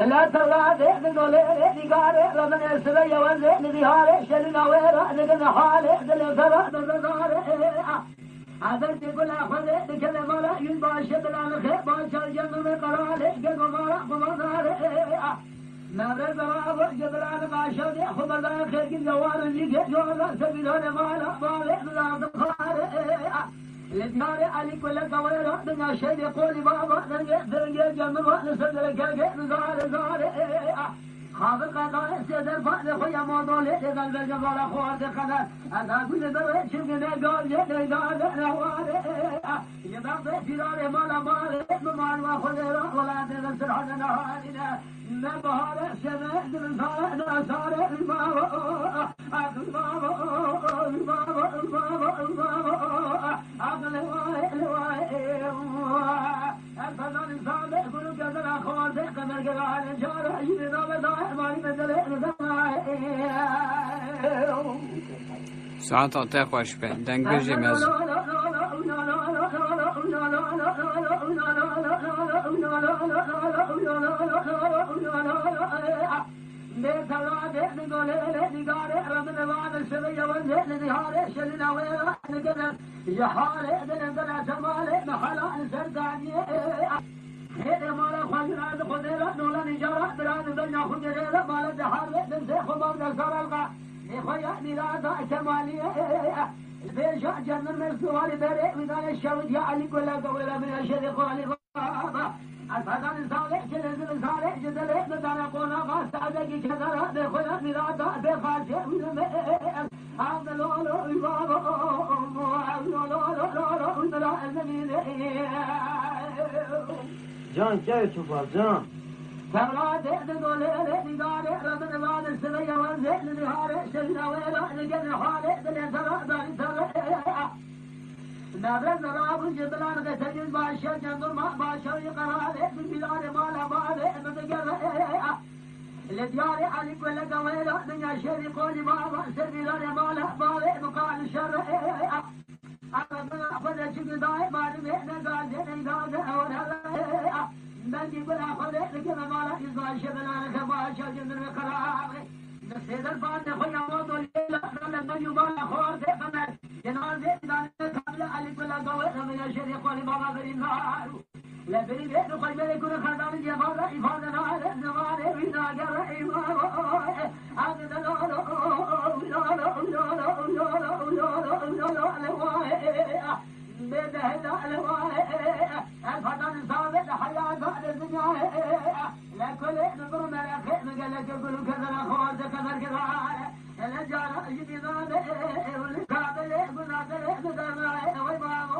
لا ترى ذي قارئ ومن السبي والذئن ذي هارئ شلنا ويرأ ذي حالئ ذي فرأ ذي عذرت كل أخذ كل مرة ينبع شبل على خير باشا الجنة من قرارئ قد مرة قمضارئ نبرد رابع جبل على باشا دي أخذ الله خير قد جوال يجي جوالا سبيلون مالا مالئ ملاذ الخارئ الدار علي كل قويرة من الشيء يقول بابا نرجع جنب نسدر كرجع نزار زار خاطر قضاء سيدر فعل خويا موضوع لذا الجبار أخوات قدر أنا كل ذرة شبنا قال جد قال نوار يبقى في دار مالا مال وأخذ ولا تنسر حنا نهارنا نبهار سماء من صار نصار الباب ساعت آتا خوش به دنگ جمز البيشة جنة المسلوة لبريء وذا الشوت يا علي كل قولة من الشرق والغابة الفضل صالح جلد صالح جدلت بدنا قونا قاست عدقي كذرة بخلا مرادا بخاشة من المئة هذا لولو البابا لولو الملاء المدينة جان جاي شوفها جان فولاد اعتدوا ليلة نقارئ ربنا بعد السبية والزئن نهارئ شلنا ويلا نقل حالئ دلي سرع داري سرع نابل نراب جبلان قتجز باشا جنظر ما باشا يقرارئ بالبلاد مالا مالئ متقرئ الدياري علي كل قويلة من الشر قولي بابا سبيلان مالا مالئ مقال الشرع ربنا أخذ الشكل دائم ما نمئنا قال زين قال أورا من يقول أخذ لكن ما لا يزال شبنا لك باشا جنر بقرار نسيد الفاتح خويا موضوع الليلة لما يبال أخوار دقنا جنازة دان قبل علي كل قوة من الشريق ولبابا بري النار لا بري بيت قلب يكون خدام الجبال إفادة نار الزمان بنا جر إمام أغد الفتن صابت حياة بعد الدنيا لكل نظر ملك مقالك يقول كذا الأخوات كذا كذا الجارة جديدان والكابل قناطر بدمع ويبام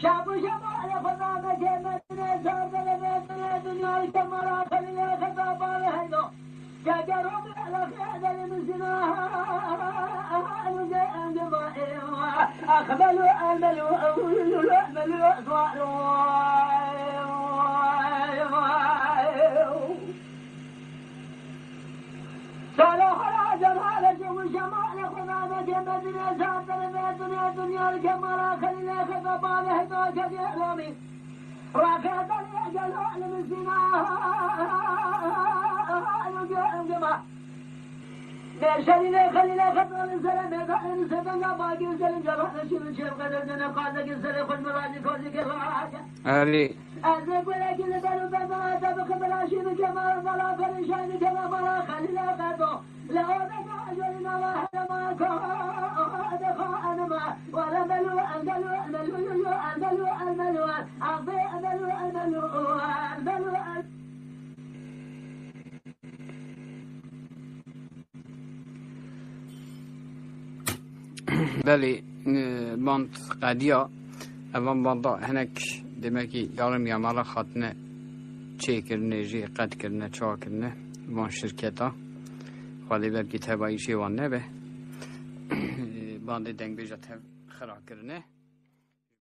شابو على خدامة جمعنا زادنا بيتنا دنيا الكمرة خلينا خطابا لهدو جاجروا على خيادة لمسناها أقبلوا أملوا أملوا صالح العجل على جو الجمال خدامة جمعنا زادنا بيتنا دنيا الكمرة خلينا خطابا لهدو جاجروا رافض الأجل لمسناها شرينا خلينا خطر الزلم يقعن سبنا باقي الزلم جرح نشيب الشيب قدرنا قادك الزلم خد مراجع كوزك الراجع علي أزيك ولكن لدنو بما تبق براشيب كما فلا فرشان كما فلا خلينا خطو لو بقى أجلنا وحنا ما كو أدخو أنا ما ولا بلو أنقلو أملو بله باند قدیا اوان باندا هنک دمکی یارم یامالا خاتنه چه کرنه جی قد کرنه چا کرنه وان شرکتا خواهی برگی تباییشی وان نبه باند دنگ بیجا خرا کرنه